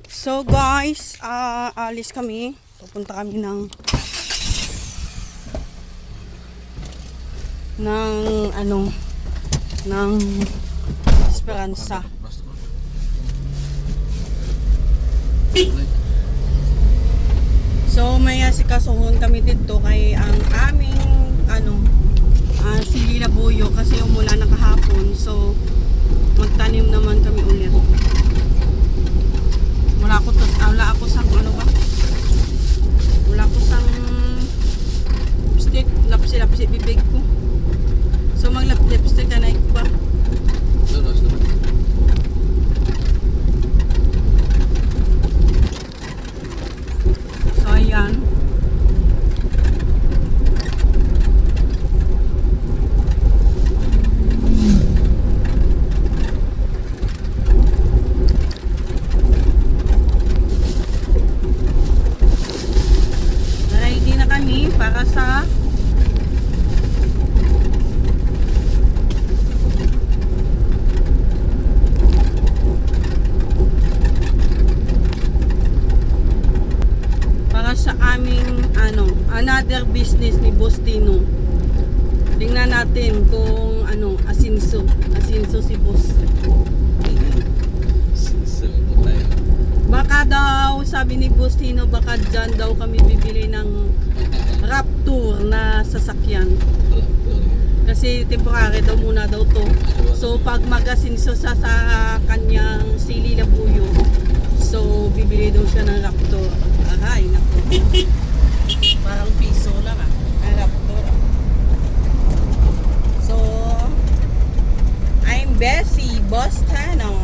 So guys, alis kami. Pupunta kami ng Esperanza. So may asikasuhon kami dito kay ang aming sili labuyo kasi umula na kahapon. So magtanim naman kami ulit. Wala ako sa lipstick, lapsi bibig ko. So lipstick na ba? So ayan. Ready na kami para sa aming another business ni Boss Tino. Tingnan natin kung asinso si Boss. Baka daw, sabi ni Boss Tino, baka dyan daw kami bibili ng Raptor na sasakyan. Kasi temporary daw muna daw to. So pag mag-asinso sa kanyang sili labuyo, so bibili daw siya ng Raptor. Aray, naku. Parang piso lang ang Raptor. So I'm Bessie, Boss Tano.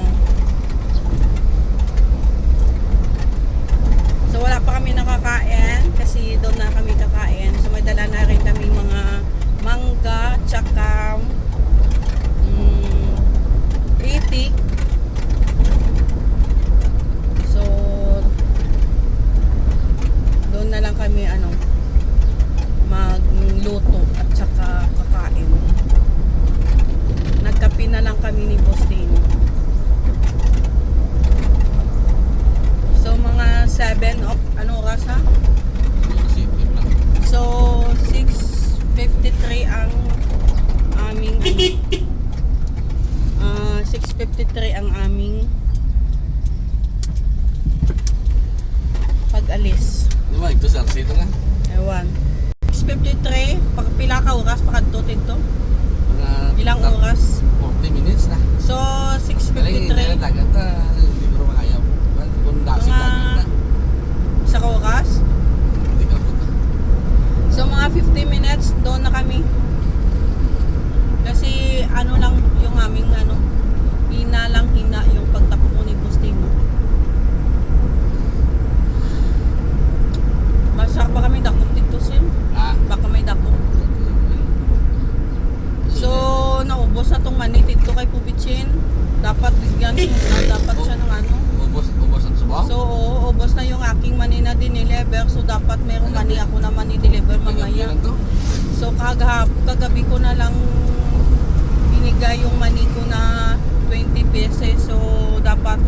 So wala pa kami nakakain kasi doon na kami kakain. So may dala na rin kami mga mangga, tsaka itik. So doon na lang kami magluto at tsaka kakain. Nagkape na lang kami ni Boss Tino. So mga 7 of oras ha? So 6:53 ang aming 6:53 ang aming pag-alis. Di ba? Ito sa Arcito nga? Ewan. 6:53, pila ka oras pakadtotid to? Mga Ilang oras? 40 minutes na. So 6:53 dagat na, hindi ko makaya. Kung dasig dagat na. sa oras. Hindi ka po. So mga 50 minutes doon na kami. Kasi lang yung aming hina yung pagtakbo ni Boss Tino. Masarap pa kami dakot dito sin. Baka may dakot. So naubos na tong mani dito kay Pupitsin. Dapat bigyan dapat siya ng Ubos ang subaw? So ubos na yung aking mani na dineliver. So dapat merong mani ako na mani deliver mamaya. So kagabi ko na lang binigay yung mani ko na 20 pesos. So dapat